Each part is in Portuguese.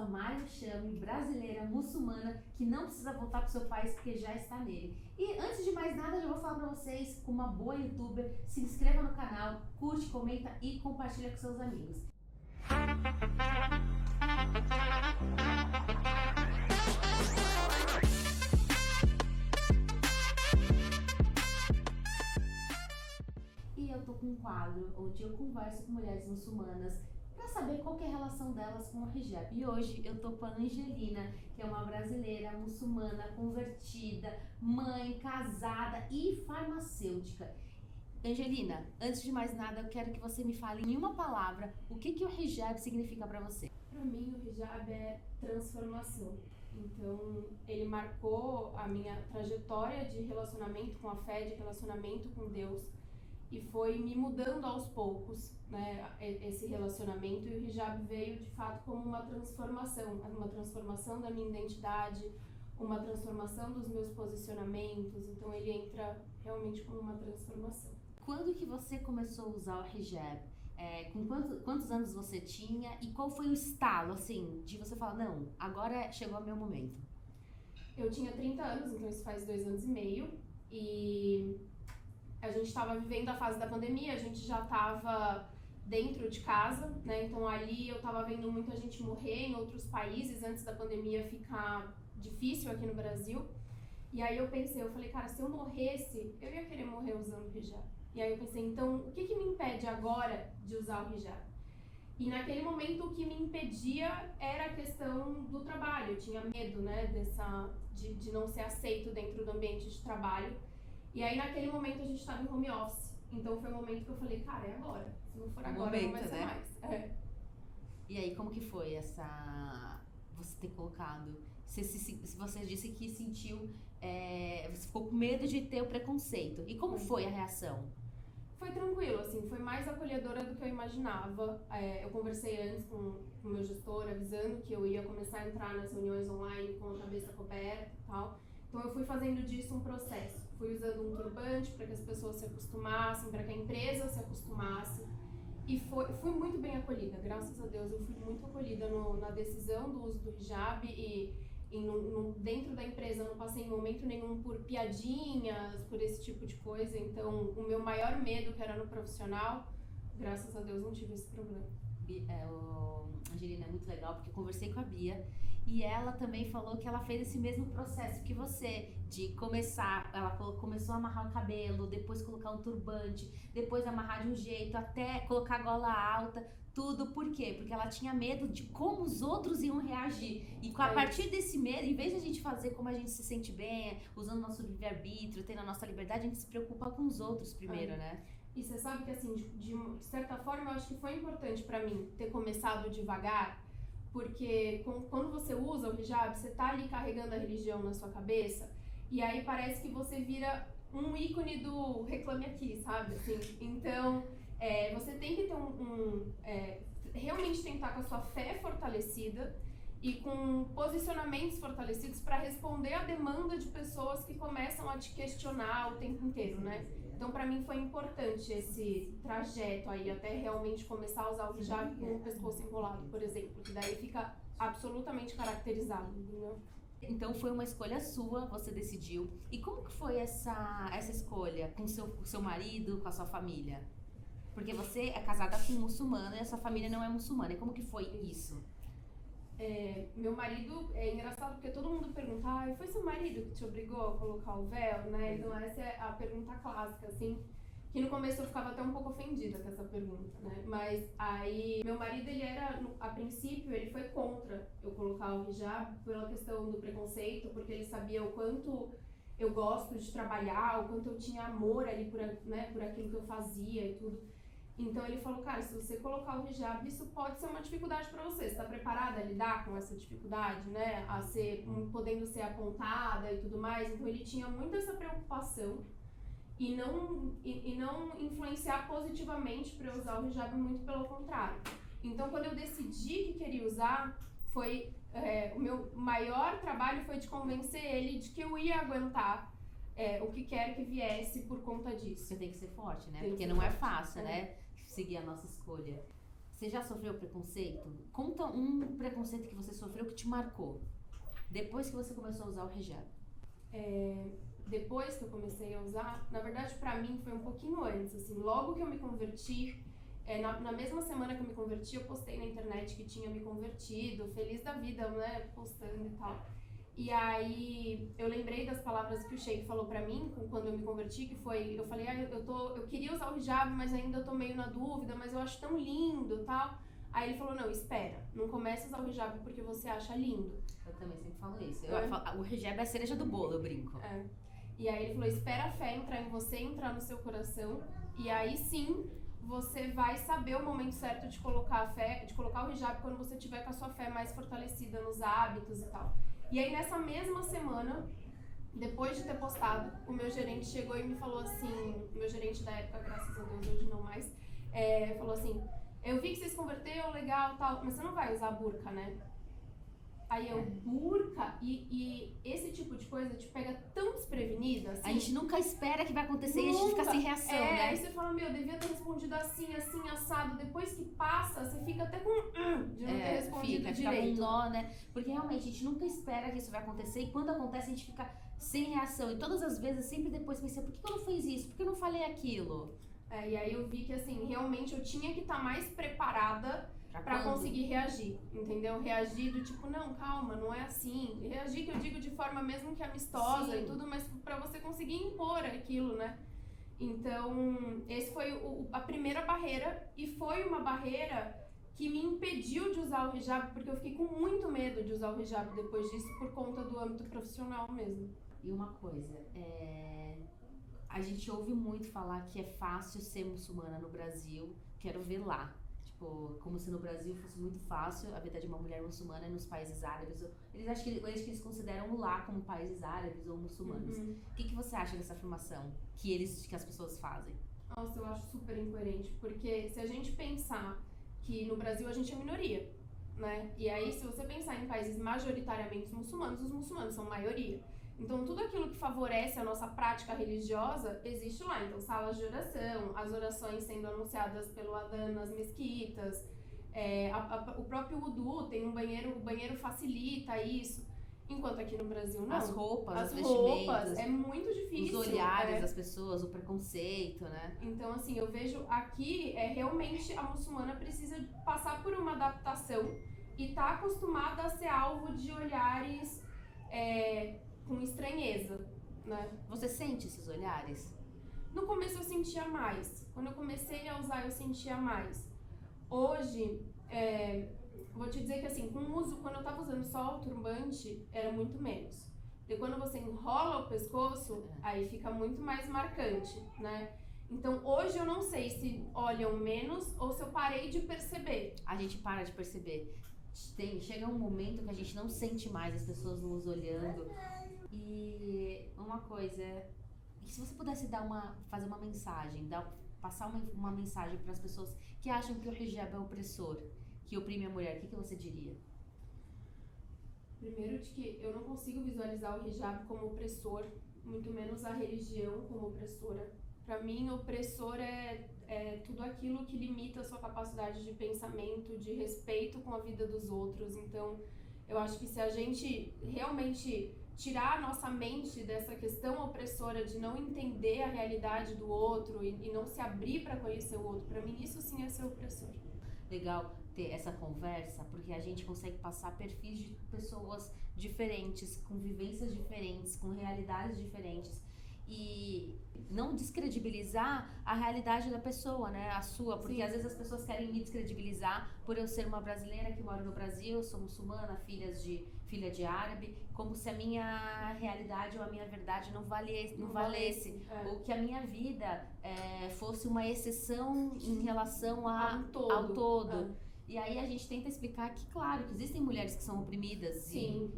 a Mário Chame, brasileira, muçulmana, que não precisa voltar para o seu país porque já está nele. E antes de mais nada, eu já vou falar para vocês, como uma boa youtuber, se inscreva no canal, curte, comenta e compartilha com seus amigos. E eu tô com um quadro onde eu converso com mulheres muçulmanas para saber qual que é a relação delas com o hijab. E hoje eu tô com a Angelina, que é uma brasileira muçulmana convertida, mãe, casada e farmacêutica. Angelina, antes de mais nada, eu quero que você me fale em uma palavra o que o hijab significa para você. Para mim, o hijab é transformação. Então, ele marcou a minha trajetória de relacionamento com a fé, de relacionamento com Deus. E foi me mudando aos poucos, né, esse relacionamento. E o hijab veio, de fato, como uma transformação da minha identidade, uma transformação dos meus posicionamentos. Então, ele entra realmente como uma transformação. Quando que você começou a usar o hijab? Com quantos anos você tinha? E qual foi o estalo, assim, de você falar, não, agora chegou o meu momento? Eu tinha 30 anos, então isso faz 2 anos e meio. E a gente estava vivendo a fase da pandemia, a gente já estava dentro de casa, né? Então ali eu estava vendo muita gente morrer em outros países antes da pandemia ficar difícil aqui no Brasil. E aí eu falei, cara, se eu morresse, eu ia querer morrer usando o hijab. E aí eu pensei, então, o que me impede agora de usar o hijab? E naquele momento o que me impedia era a questão do trabalho. Eu tinha medo, né, de não ser aceito dentro do ambiente de trabalho. E aí naquele momento a gente estava em home office. Então foi o momento que eu falei, cara, é agora. Se não for agora, não vai ser mais. E aí, como que foi você ter colocado? Você disse que sentiu, você ficou com medo de ter o preconceito. E como foi a reação? Foi tranquilo, assim, foi mais acolhedora do que eu imaginava. Eu conversei antes com o meu gestor, avisando que eu ia começar a entrar nas reuniões online com a cabeça coberta e tal. Então eu fui fazendo disso um processo. Fui usando um turbante para que as pessoas se acostumassem, para que a empresa se acostumasse. E fui muito bem acolhida, graças a Deus. Eu fui muito acolhida na decisão do uso do hijab e dentro da empresa eu não passei em momento nenhum por piadinhas, por esse tipo de coisa. Então, o meu maior medo, que era no profissional, graças a Deus não tive esse problema. Angelina, é muito legal, porque eu conversei com a Bia e ela também falou que ela fez esse mesmo processo que você, de começar, ela começou a amarrar o cabelo, depois colocar um turbante, depois amarrar de um jeito, até colocar a gola alta, tudo. Por quê? Porque ela tinha medo de como os outros iam reagir. E a partir desse medo, em vez de a gente fazer como a gente se sente bem, usando nosso livre-arbítrio, tendo a nossa liberdade, a gente se preocupa com os outros primeiro, né? E você sabe que, assim, de certa forma, eu acho que foi importante pra mim ter começado devagar, porque quando você usa o hijab, você tá ali carregando a religião na sua cabeça, e aí parece que você vira um ícone do reclame aqui, sabe? Assim, então, você tem que ter realmente tentar com a sua fé fortalecida e com posicionamentos fortalecidos para responder à demanda de pessoas que começam a te questionar o tempo inteiro, né? Então, para mim, foi importante esse trajeto aí, até realmente começar a usar o hijab com o pescoço enrolado, por exemplo, que daí fica absolutamente caracterizado, entendeu? Então, foi uma escolha sua, você decidiu. E como que foi essa escolha com o seu marido, com a sua família? Porque você é casada com um muçulmano e a sua família não é muçulmana. E como que foi isso? Meu marido, é engraçado porque todo mundo pergunta, foi seu marido que te obrigou a colocar o véu, né? Então essa é a pergunta clássica, assim, que no começo eu ficava até um pouco ofendida com essa pergunta, né? Mas aí, meu marido, ele era, a princípio, ele foi contra eu colocar o hijab pela questão do preconceito, porque ele sabia o quanto eu gosto de trabalhar, o quanto eu tinha amor ali por aquilo que eu fazia e tudo. Então ele falou, cara, se você colocar o hijab, isso pode ser uma dificuldade para você. Você está preparada a lidar com essa dificuldade, né? Podendo ser apontada e tudo mais. Então ele tinha muito essa preocupação e não influenciar positivamente para eu usar o hijab, muito pelo contrário. Então quando eu decidi que queria usar, o meu maior trabalho foi de convencer ele de que eu ia aguentar o que quer que viesse por conta disso. Você tem que ser forte, né? Porque não é fácil, né? Seguir a nossa escolha. Você já sofreu preconceito? Conta um preconceito que você sofreu que te marcou. Depois que você começou a usar o hijab. Depois que eu comecei a usar, na verdade pra mim foi um pouquinho antes, assim, logo que eu me converti, na mesma semana que eu me converti, eu postei na internet que tinha me convertido, feliz da vida, né, postando e tal. E aí eu lembrei das palavras que o Sheik falou pra mim quando eu me converti, que foi, eu falei, eu queria usar o hijab, mas ainda tô meio na dúvida, mas eu acho tão lindo e tal. Aí ele falou, não, espera, não comece a usar o hijab porque você acha lindo. Eu também sempre falo isso. O hijab é a cereja do bolo, eu brinco. E aí ele falou, espera a fé entrar em você, entrar no seu coração, e aí sim você vai saber o momento certo de colocar a fé, de colocar o hijab quando você tiver com a sua fé mais fortalecida nos hábitos e tal. E aí nessa mesma semana, depois de ter postado, o meu gerente chegou e me falou assim, o meu gerente da época, graças a Deus, hoje não mais, falou assim, eu vi que você se converteu, legal, tal, mas você não vai usar burca, né? Aí eu, burca, e esse tipo de coisa te pega tão desprevenida, assim. A gente nunca espera que vai acontecer e a gente fica sem reação, né? Aí você fala, eu devia ter respondido assim, assado. Depois que passa, você fica até com de não ter respondido fica direito. Com nó, né? Porque realmente a gente nunca espera que isso vai acontecer e quando acontece a gente fica sem reação. E todas as vezes, sempre depois pensei, por que eu não fiz isso? Por que eu não falei aquilo? E aí eu vi que, assim, realmente eu tinha que estar mais preparada pra conseguir reagir, entendeu? Reagir do tipo, não, calma, não é assim. Reagir que eu digo de forma mesmo que amistosa. Sim. E tudo, mas pra você conseguir impor aquilo, né? Então, esse foi a primeira barreira e foi uma barreira que me impediu de usar o hijab, porque eu fiquei com muito medo de usar o hijab depois disso, por conta do âmbito profissional mesmo. E uma coisa, a gente ouve muito falar que é fácil ser muçulmana no Brasil, quero ver lá. Tipo, como se no Brasil fosse muito fácil a vida de uma mulher muçulmana nos países árabes. Eles acham que eles consideram lá como países árabes ou muçulmanos. Uhum. O que você acha dessa afirmação que as pessoas fazem? Nossa, eu acho super incoerente, porque se a gente pensar que no Brasil a gente é minoria, né? E aí, se você pensar em países majoritariamente muçulmanos, os muçulmanos são maioria. Então, tudo aquilo que favorece a nossa prática religiosa existe lá. Então, salas de oração, as orações sendo anunciadas pelo adhan nas mesquitas, o próprio wudu tem um banheiro, o banheiro facilita isso. Enquanto aqui no Brasil não. As roupas, as vestimentas, é muito difícil. Os olhares das pessoas, o preconceito, né? Então, assim, eu vejo aqui, realmente a muçulmana precisa passar por uma adaptação e tá acostumada a ser alvo de olhares com estranheza, né? Você sente esses olhares? No começo eu sentia mais. Quando eu comecei a usar, eu sentia mais. Hoje, vou te dizer que assim, quando eu tava usando só o turbante, era muito menos. E quando você enrola o pescoço, aí fica muito mais marcante, né? Então, hoje eu não sei se olham menos ou se eu parei de perceber. A gente para de perceber. Chega um momento que a gente não sente mais as pessoas nos olhando. E uma coisa, se você pudesse fazer uma mensagem, passar uma mensagem para as pessoas que acham que o hijab é opressor, que oprime a mulher, o que você diria? Primeiro, de que eu não consigo visualizar o hijab como opressor, muito menos a religião como opressora. Para mim, opressor é tudo aquilo que limita a sua capacidade de pensamento, de respeito com a vida dos outros. Então, eu acho que se a gente realmente tirar a nossa mente dessa questão opressora de não entender a realidade do outro e não se abrir para conhecer o outro, para mim isso sim é ser opressor. Legal ter essa conversa, porque a gente consegue passar perfis de pessoas diferentes, com vivências diferentes, com realidades diferentes e não descredibilizar a realidade da pessoa, né, a sua, porque às vezes as pessoas querem me descredibilizar por eu ser uma brasileira que mora no Brasil, sou muçulmana, filha de árabe, como se a minha realidade ou a minha verdade não valesse, ou que a minha vida fosse uma exceção em relação ao todo. E aí a gente tenta explicar que, claro, que existem mulheres que são oprimidas,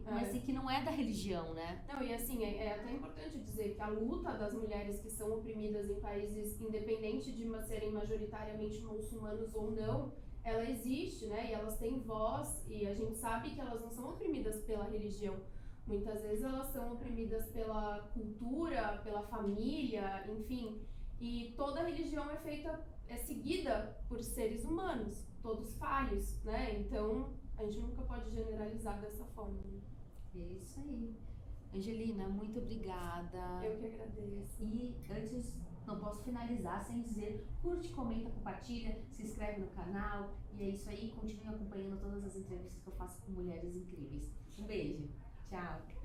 mas que não é da religião, né? Não, e assim, é até importante dizer que a luta das mulheres que são oprimidas em países, independente de serem majoritariamente muçulmanos ou não, ela existe, né? E elas têm voz, e a gente sabe que elas não são oprimidas pela religião. Muitas vezes elas são oprimidas pela cultura, pela família, enfim. E toda religião é seguida por seres humanos. todos falhos, né? Então, a gente nunca pode generalizar dessa forma. Né? É isso aí. Angelina, muito obrigada. Eu que agradeço. E antes, não posso finalizar sem dizer, curte, comenta, compartilha, se inscreve no canal. E é isso aí, continue acompanhando todas as entrevistas que eu faço com mulheres incríveis. Um beijo. Tchau.